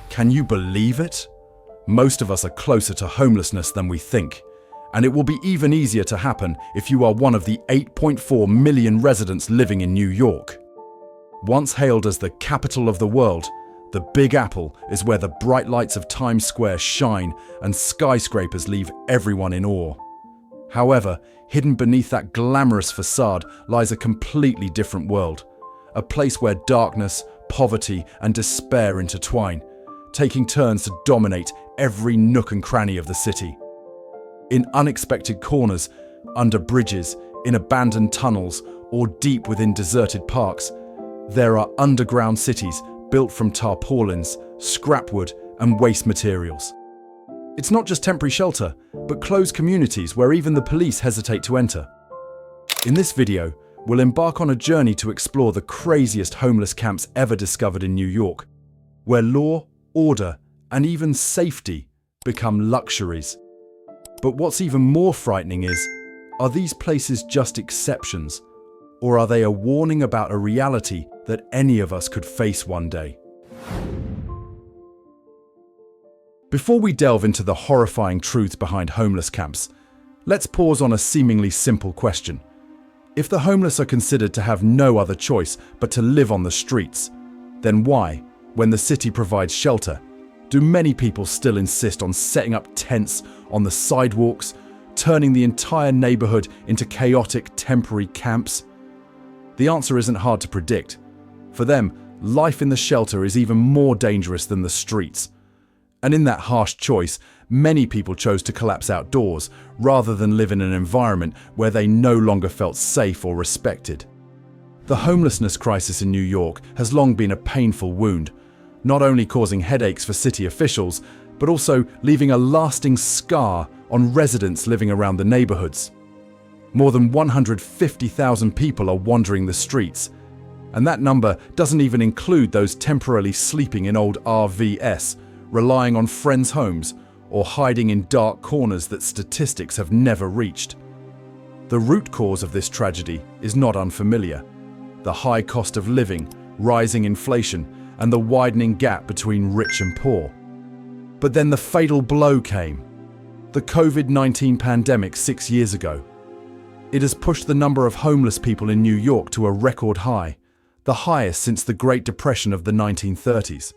Can you believe it? Most of us are closer to homelessness than we think, and it will be even easier to happen if you are one of the 8.4 million residents living in New York. Once hailed as the capital of the world, the Big Apple is where the bright lights of Times Square shine and skyscrapers leave everyone in awe. However, hidden beneath that glamorous facade lies a completely different world, a place where darkness, poverty, and despair intertwine, taking turns to dominate every nook and cranny of the city. In unexpected corners, under bridges, in abandoned tunnels, or deep within deserted parks, there are underground cities built from tarpaulins, scrapwood, and waste materials. It's not just temporary shelter, but closed communities where even the police hesitate to enter. In this video, we'll embark on a journey to explore the craziest homeless camps ever discovered in New York, where law, order, and even safety become luxuries. But what's even more frightening is, are these places just exceptions, or are they a warning about a reality that any of us could face one day? Before we delve into the horrifying truths behind homeless camps, let's pause on a seemingly simple question. If the homeless are considered to have no other choice but to live on the streets, then why, when the city provides shelter, do many people still insist on setting up tents on the sidewalks, turning the entire neighborhood into chaotic temporary camps? The answer isn't hard to predict. For them, life in the shelter is even more dangerous than the streets. And in that harsh choice, many people chose to collapse outdoors rather than live in an environment where they no longer felt safe or respected. The homelessness crisis in New York has long been a painful wound, not only causing headaches for city officials, but also leaving a lasting scar on residents living around the neighborhoods. More than 150,000 people are wandering the streets, and that number doesn't even include those temporarily sleeping in old RVs, relying on friends' homes, or hiding in dark corners that statistics have never reached. The root cause of this tragedy is not unfamiliar: the high cost of living, rising inflation, and the widening gap between rich and poor. But then the fatal blow came: the COVID-19 pandemic 6 years ago. It has pushed the number of homeless people in New York to a record high, the highest since the Great Depression of the 1930s.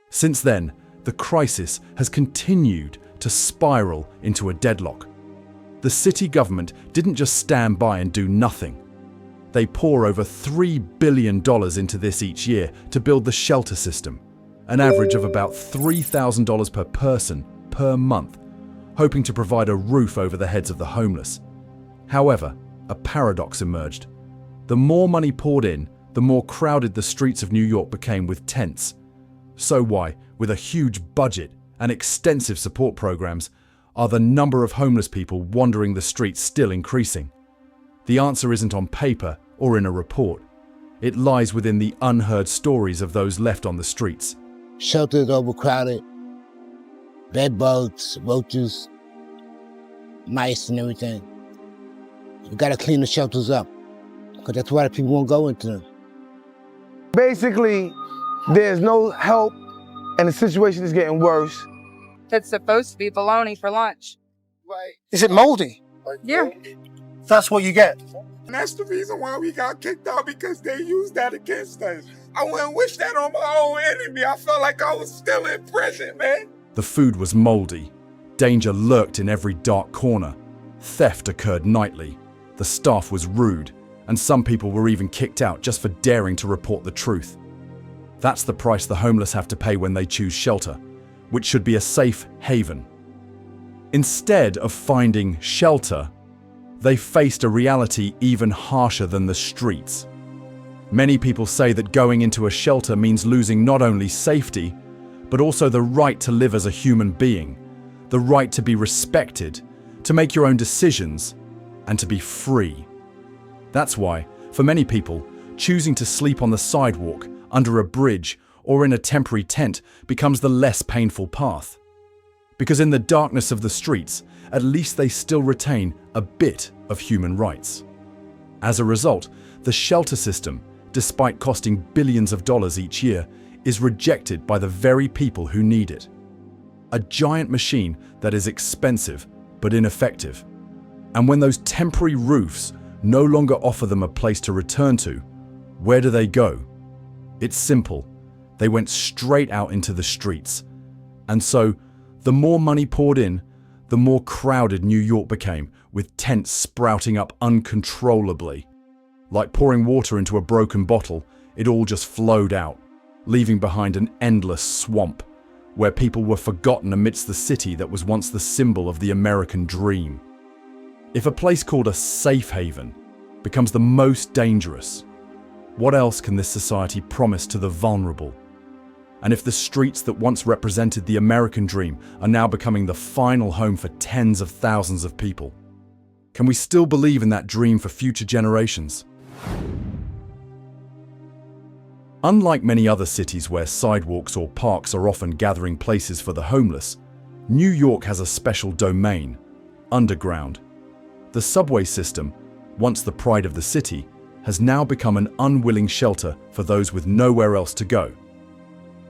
Since then, the crisis has continued to spiral into a deadlock. The city government didn't just stand by and do nothing. They pour over $3 billion into this each year to build the shelter system, an average of about $3,000 per person per month, hoping to provide a roof over the heads of the homeless. However, a paradox emerged. The more money poured in, the more crowded the streets of New York became with tents. So why, with a huge budget and extensive support programs, are the number of homeless people wandering the streets still increasing? The answer isn't on paper or in a report. It lies within the unheard stories of those left on the streets. Shelters overcrowded, bed bugs, roaches, mice and everything. You gotta clean the shelters up, because that's why people won't go into them. Basically, there's no help and the situation is getting worse. It's supposed to be bologna for lunch. Right. Is it moldy? Yeah. That's what you get. And that's the reason why we got kicked out, because they used that against us. I wouldn't wish that on my own enemy. I felt like I was still in prison, man. The food was moldy. Danger lurked in every dark corner. Theft occurred nightly. The staff was rude, and some people were even kicked out just for daring to report the truth. That's the price the homeless have to pay when they choose shelter, which should be a safe haven. Instead of finding shelter, they faced a reality even harsher than the streets. Many people say that going into a shelter means losing not only safety, but also the right to live as a human being, the right to be respected, to make your own decisions, and to be free. That's why, for many people, choosing to sleep on the sidewalk, under a bridge, or in a temporary tent becomes the less painful path. Because in the darkness of the streets, at least they still retain a bit of human rights. As a result, the shelter system, despite costing billions of dollars each year, is rejected by the very people who need it. A giant machine that is expensive but ineffective. And when those temporary roofs no longer offer them a place to return to, where do they go? It's simple. They went straight out into the streets. And so, the more money poured in, the more crowded New York became, with tents sprouting up uncontrollably. Like pouring water into a broken bottle, it all just flowed out, leaving behind an endless swamp, where people were forgotten amidst the city that was once the symbol of the American dream. If a place called a safe haven becomes the most dangerous, what else can this society promise to the vulnerable? And if the streets that once represented the American dream are now becoming the final home for tens of thousands of people, can we still believe in that dream for future generations? Unlike many other cities where sidewalks or parks are often gathering places for the homeless, New York has a special domain, underground. The subway system, once the pride of the city, has now become an unwilling shelter for those with nowhere else to go.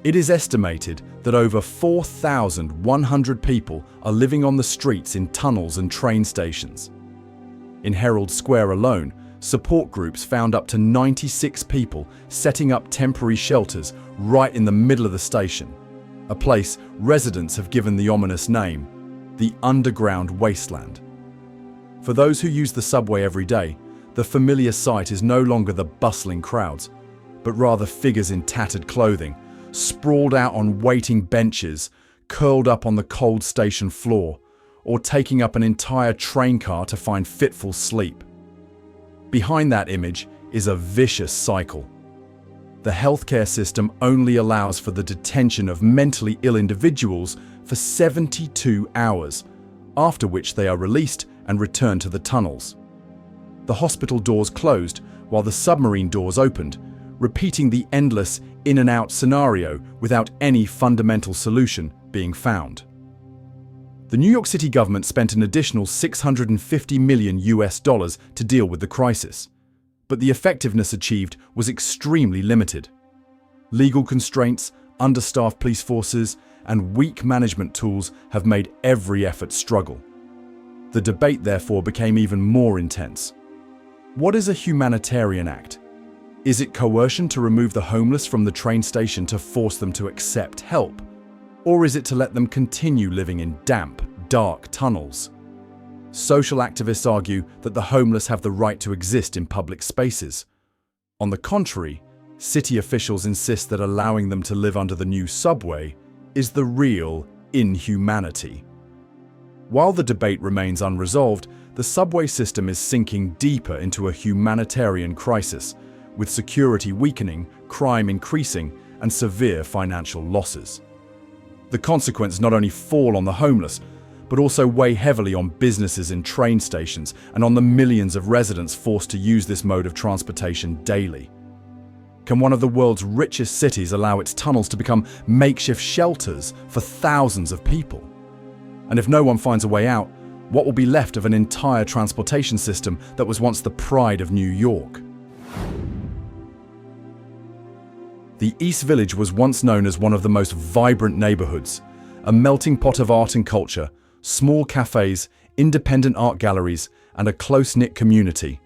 It is estimated that over 4,100 people are living on the streets in tunnels and train stations. In Herald Square alone, support groups found up to 96 people setting up temporary shelters right in the middle of the station, a place residents have given the ominous name, the Underground Wasteland. For those who use the subway every day, the familiar sight is no longer the bustling crowds, but rather figures in tattered clothing, sprawled out on waiting benches, curled up on the cold station floor, or taking up an entire train car to find fitful sleep. Behind that image is a vicious cycle. The healthcare system only allows for the detention of mentally ill individuals for 72 hours, after which they are released and returned to the tunnels. The hospital doors closed while the submarine doors opened, repeating the endless in-and-out scenario without any fundamental solution being found. The New York City government spent an additional $650 million to deal with the crisis, but the effectiveness achieved was extremely limited. Legal constraints, understaffed police forces, and weak management tools have made every effort struggle. The debate, therefore, became even more intense. What is a humanitarian act? Is it coercion to remove the homeless from the train station to force them to accept help? Or is it to let them continue living in damp, dark tunnels? Social activists argue that the homeless have the right to exist in public spaces. On the contrary, city officials insist that allowing them to live under the new subway is the real inhumanity. While the debate remains unresolved, the subway system is sinking deeper into a humanitarian crisis, with security weakening, crime increasing, and severe financial losses. The consequences not only fall on the homeless, but also weigh heavily on businesses in train stations and on the millions of residents forced to use this mode of transportation daily. Can one of the world's richest cities allow its tunnels to become makeshift shelters for thousands of people? And if no one finds a way out, what will be left of an entire transportation system that was once the pride of New York? The East Village was once known as one of the most vibrant neighborhoods, a melting pot of art and culture, small cafes, independent art galleries, and a close-knit community.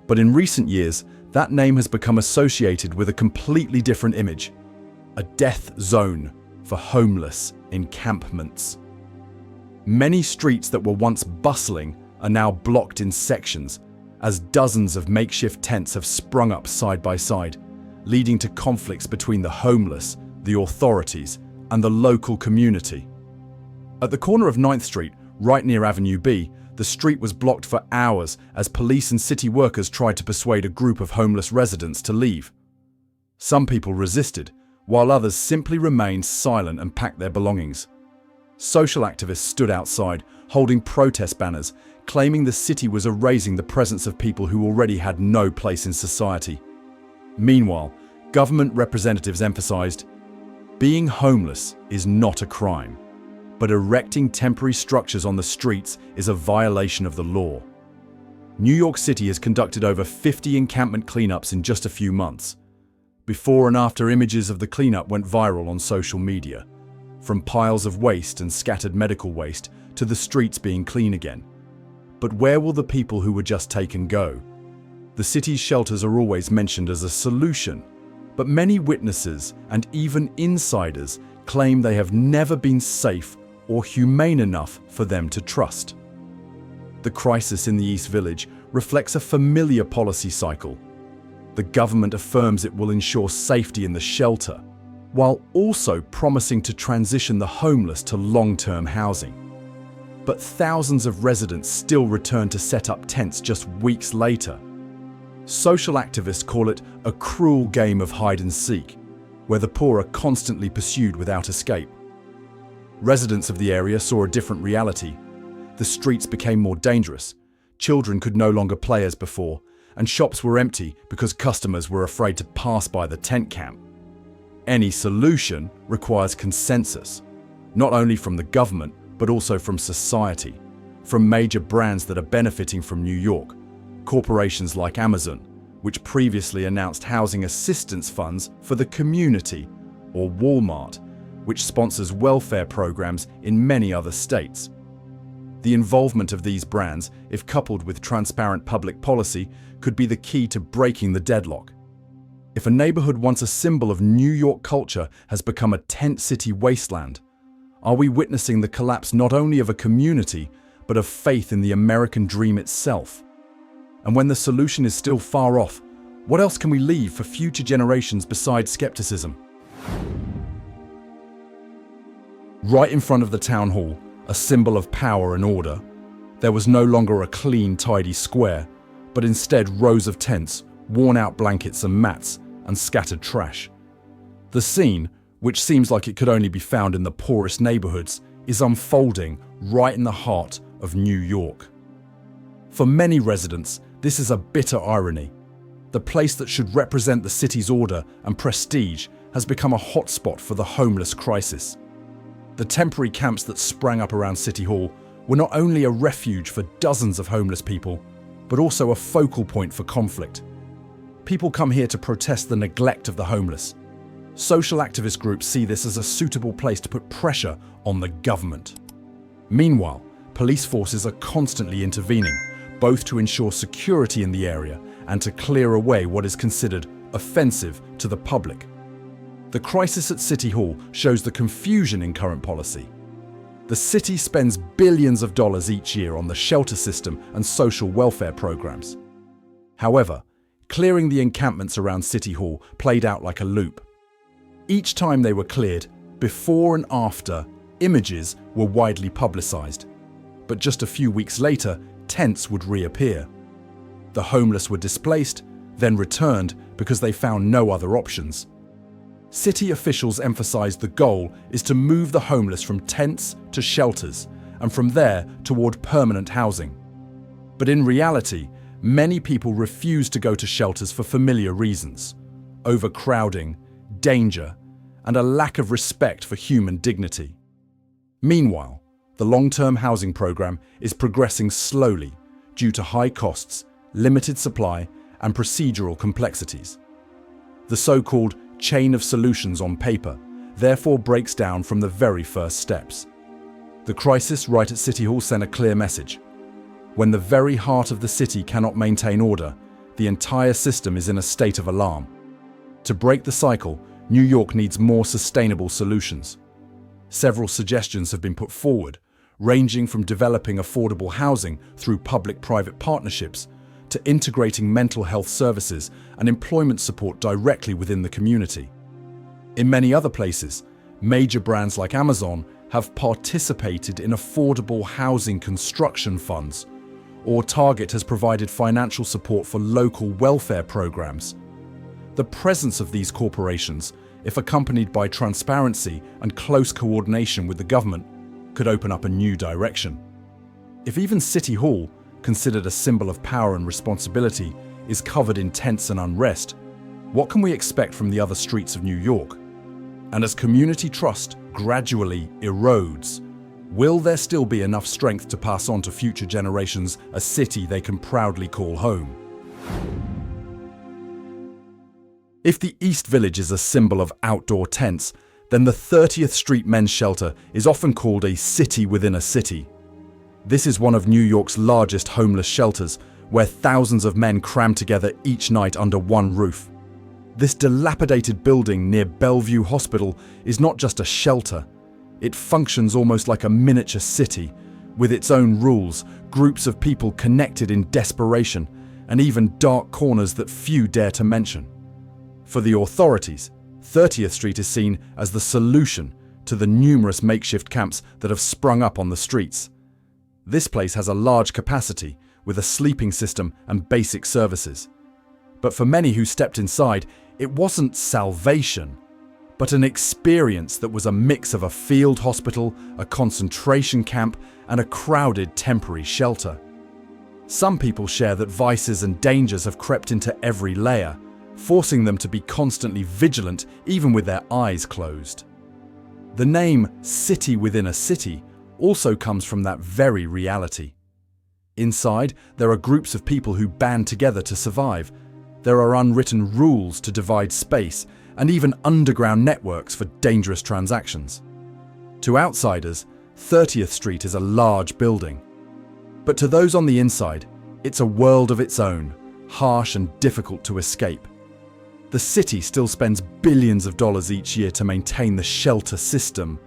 But in recent years, that name has become associated with a completely different image, a death zone for homeless encampments. Many streets that were once bustling are now blocked in sections, as dozens of makeshift tents have sprung up side by side, leading to conflicts between the homeless, the authorities, and the local community. At the corner of 9th Street, right near Avenue B, the street was blocked for hours as police and city workers tried to persuade a group of homeless residents to leave. Some people resisted, while others simply remained silent and packed their belongings. Social activists stood outside, holding protest banners, claiming the city was erasing the presence of people who already had no place in society. Meanwhile, government representatives emphasized, being homeless is not a crime, but erecting temporary structures on the streets is a violation of the law. New York City has conducted over 50 encampment cleanups in just a few months. Before and after images of the cleanup went viral on social media, from piles of waste and scattered medical waste to the streets being clean again. But where will the people who were just taken go? The city's shelters are always mentioned as a solution, but many witnesses and even insiders claim they have never been safe or humane enough for them to trust. The crisis in the East Village reflects a familiar policy cycle. The government affirms it will ensure safety in the shelter, while also promising to transition the homeless to long-term housing. But thousands of residents still return to set up tents just weeks later. Social activists call it a cruel game of hide and seek, where the poor are constantly pursued without escape. Residents of the area saw a different reality. The streets became more dangerous, children could no longer play as before, and shops were empty because customers were afraid to pass by the tent camp. Any solution requires consensus, not only from the government, but also from society, from major brands that are benefiting from New York, corporations like Amazon, which previously announced housing assistance funds for the community, or Walmart, which sponsors welfare programs in many other states. The involvement of these brands, if coupled with transparent public policy, could be the key to breaking the deadlock. If a neighborhood once a symbol of New York culture has become a tent city wasteland, are we witnessing the collapse not only of a community, but of faith in the American dream itself? And when the solution is still far off, what else can we leave for future generations besides skepticism? Right in front of the town hall, a symbol of power and order, there was no longer a clean, tidy square, but instead rows of tents, worn-out blankets and mats, and scattered trash. The scene, which seems like it could only be found in the poorest neighborhoods, is unfolding right in the heart of New York. For many residents, this is a bitter irony. The place that should represent the city's order and prestige has become a hotspot for the homeless crisis. The temporary camps that sprang up around City Hall were not only a refuge for dozens of homeless people, but also a focal point for conflict. People come here to protest the neglect of the homeless. Social activist groups see this as a suitable place to put pressure on the government. Meanwhile, police forces are constantly intervening, both to ensure security in the area and to clear away what is considered offensive to the public. The crisis at City Hall shows the confusion in current policy. The city spends billions of dollars each year on the shelter system and social welfare programs. However, clearing the encampments around City Hall played out like a loop. Each time they were cleared, before and after, images were widely publicized. But just a few weeks later, tents would reappear. The homeless were displaced, then returned because they found no other options. City officials emphasized the goal is to move the homeless from tents to shelters, and from there toward permanent housing. But in reality, many people refuse to go to shelters for familiar reasons: overcrowding, danger, and a lack of respect for human dignity. Meanwhile, the long-term housing program is progressing slowly due to high costs, limited supply, and procedural complexities. The so-called chain of solutions on paper therefore breaks down from the very first steps. The crisis right at City Hall sent a clear message. When the very heart of the city cannot maintain order, the entire system is in a state of alarm. To break the cycle, New York needs more sustainable solutions. Several suggestions have been put forward, ranging from developing affordable housing through public-private partnerships to integrating mental health services and employment support directly within the community. In many other places, major brands like Amazon have participated in affordable housing construction funds, or Target has provided financial support for local welfare programs. The presence of these corporations, if accompanied by transparency and close coordination with the government, could open up a new direction. If even City Hall, considered a symbol of power and responsibility, is covered in tents and unrest, what can we expect from the other streets of New York? And as community trust gradually erodes, will there still be enough strength to pass on to future generations a city they can proudly call home? If the East Village is a symbol of outdoor tents, then the 30th Street Men's Shelter is often called a city within a city. This is one of New York's largest homeless shelters, where thousands of men cram together each night under one roof. This dilapidated building near Bellevue Hospital is not just a shelter. It functions almost like a miniature city, with its own rules, groups of people connected in desperation, and even dark corners that few dare to mention. For the authorities, 30th Street is seen as the solution to the numerous makeshift camps that have sprung up on the streets. This place has a large capacity, with a sleeping system and basic services. But for many who stepped inside, it wasn't salvation, but an experience that was a mix of a field hospital, a concentration camp, and a crowded temporary shelter. Some people share that vices and dangers have crept into every layer, forcing them to be constantly vigilant even with their eyes closed. The name City Within a City also comes from that very reality. Inside, there are groups of people who band together to survive. There are unwritten rules to divide space, and even underground networks for dangerous transactions. To outsiders, 30th Street is a large building. But to those on the inside, it's a world of its own, harsh and difficult to escape. The city still spends billions of dollars each year to maintain the shelter system,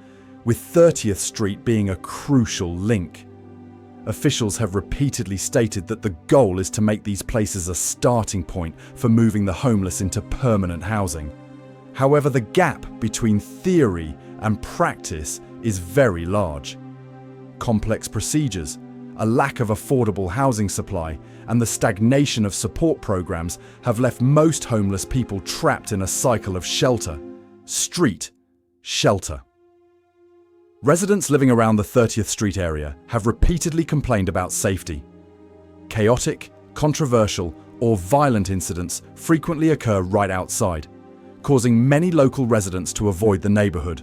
with 30th Street being a crucial link. Officials have repeatedly stated that the goal is to make these places a starting point for moving the homeless into permanent housing. However, the gap between theory and practice is very large. Complex procedures, a lack of affordable housing supply, and the stagnation of support programs have left most homeless people trapped in a cycle of shelter, street, shelter. Residents living around the 30th Street area have repeatedly complained about safety. Chaotic, controversial, or violent incidents frequently occur right outside, causing many local residents to avoid the neighborhood.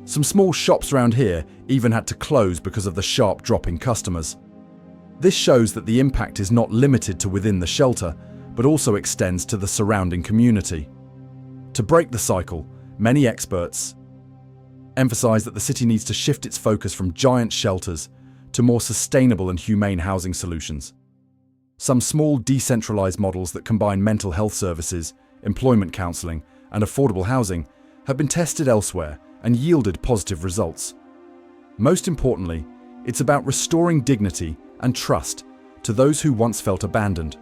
Some small shops around here even had to close because of the sharp drop in customers. This shows that the impact is not limited to within the shelter, but also extends to the surrounding community. To break the cycle, many experts emphasize that the city needs to shift its focus from giant shelters to more sustainable and humane housing solutions. Some small decentralized models that combine mental health services, employment counseling, and affordable housing have been tested elsewhere and yielded positive results. Most importantly, it's about restoring dignity and trust to those who once felt abandoned.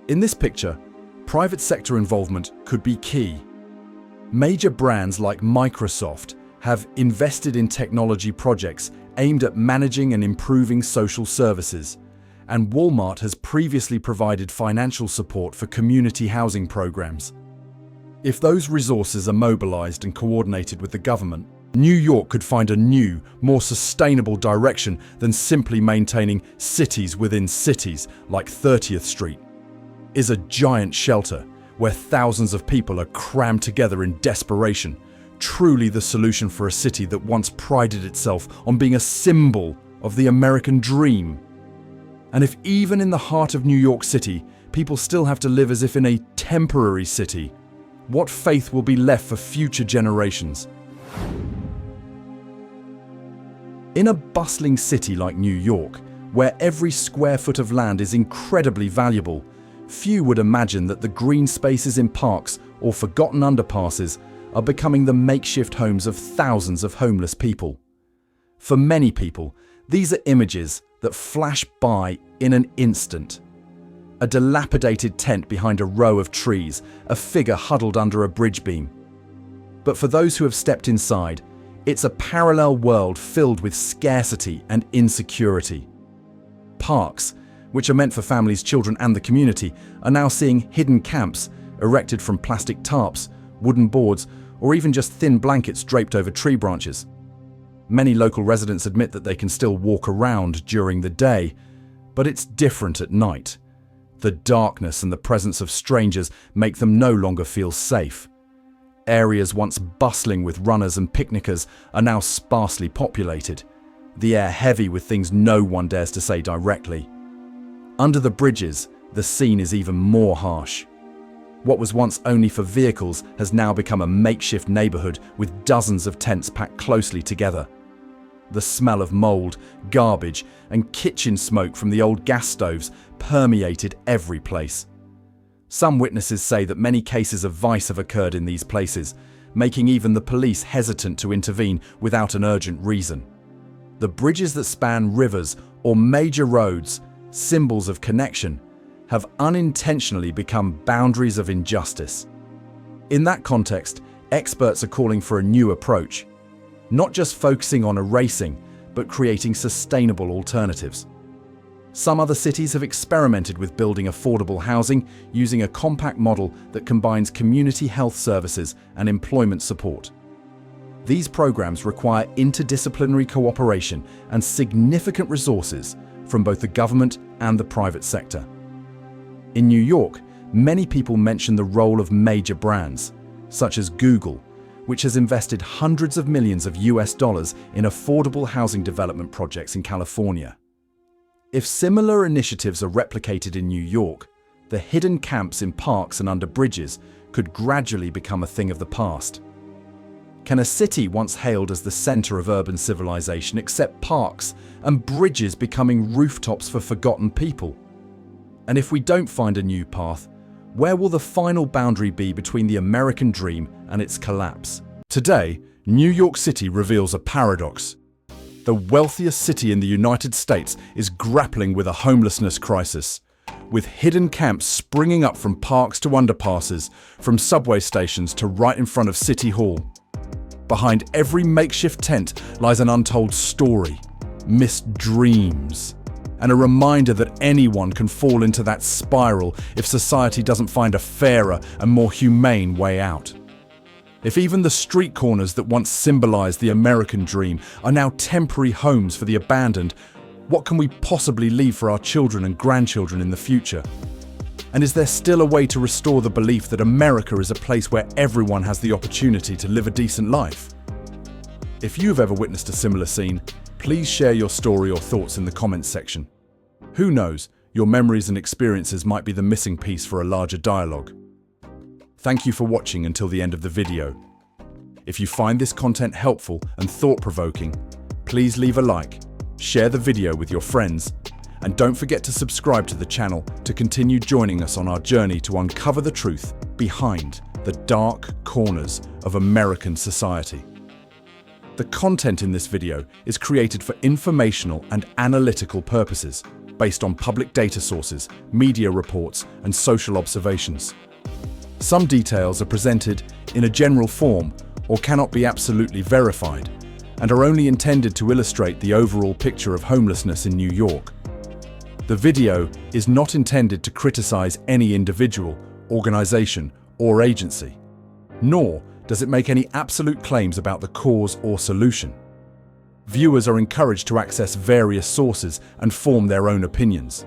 In this picture, private sector involvement could be key. Major brands like Microsoft have invested in technology projects aimed at managing and improving social services, and Walmart has previously provided financial support for community housing programs. If those resources are mobilized and coordinated with the government, New York could find a new, more sustainable direction than simply maintaining cities within cities like 30th Street. Is a giant shelter where thousands of people are crammed together in desperation, truly the solution for a city that once prided itself on being a symbol of the American dream? And if even in the heart of New York City, people still have to live as if in a temporary city, what faith will be left for future generations? In a bustling city like New York, where every square foot of land is incredibly valuable, few would imagine that the green spaces in parks or forgotten underpasses are becoming the makeshift homes of thousands of homeless people. For many people, these are images that flash by in an instant. A dilapidated tent behind a row of trees, a figure huddled under a bridge beam. But for those who have stepped inside, it's a parallel world filled with scarcity and insecurity. Parks, which are meant for families, children, and the community, are now seeing hidden camps erected from plastic tarps, wooden boards, or even just thin blankets draped over tree branches. Many local residents admit that they can still walk around during the day, but it's different at night. The darkness and the presence of strangers make them no longer feel safe. Areas once bustling with runners and picnickers are now sparsely populated, the air heavy with things no one dares to say directly. Under the bridges, the scene is even more harsh. What was once only for vehicles has now become a makeshift neighborhood with dozens of tents packed closely together. The smell of mold, garbage, and kitchen smoke from the old gas stoves permeated every place. Some witnesses say that many cases of vice have occurred in these places, making even the police hesitant to intervene without an urgent reason. The bridges that span rivers or major roads, symbols of connection, have unintentionally become boundaries of injustice. In that context, experts are calling for a new approach, not just focusing on erasing, but creating sustainable alternatives. Some other cities have experimented with building affordable housing using a compact model that combines community health services and employment support. These programs require interdisciplinary cooperation and significant resources from both the government and the private sector. In New York, many people mention the role of major brands, such as Google, which has invested hundreds of millions of US dollars in affordable housing development projects in California. If similar initiatives are replicated in New York, the hidden camps in parks and under bridges could gradually become a thing of the past. Can a city once hailed as the center of urban civilization accept parks and bridges becoming rooftops for forgotten people? And if we don't find a new path, where will the final boundary be between the American dream and its collapse? Today, New York City reveals a paradox. The wealthiest city in the United States is grappling with a homelessness crisis, with hidden camps springing up from parks to underpasses, from subway stations to right in front of City Hall. Behind every makeshift tent lies an untold story, missed dreams, and a reminder that anyone can fall into that spiral if society doesn't find a fairer and more humane way out. If even the street corners that once symbolized the American dream are now temporary homes for the abandoned, what can we possibly leave for our children and grandchildren in the future? And is there still a way to restore the belief that America is a place where everyone has the opportunity to live a decent life? If you've ever witnessed a similar scene, please share your story or thoughts in the comments section. Who knows, your memories and experiences might be the missing piece for a larger dialogue. Thank you for watching until the end of the video. If you find this content helpful and thought-provoking, please leave a like, share the video with your friends, and don't forget to subscribe to the channel to continue joining us on our journey to uncover the truth behind the dark corners of American society. The content in this video is created for informational and analytical purposes, based on public data sources, media reports, and social observations. Some details are presented in a general form or cannot be absolutely verified, and are only intended to illustrate the overall picture of homelessness in New York. The video is not intended to criticize any individual, organization, or agency, nor does it make any absolute claims about the cause or solution. Viewers are encouraged to access various sources and form their own opinions.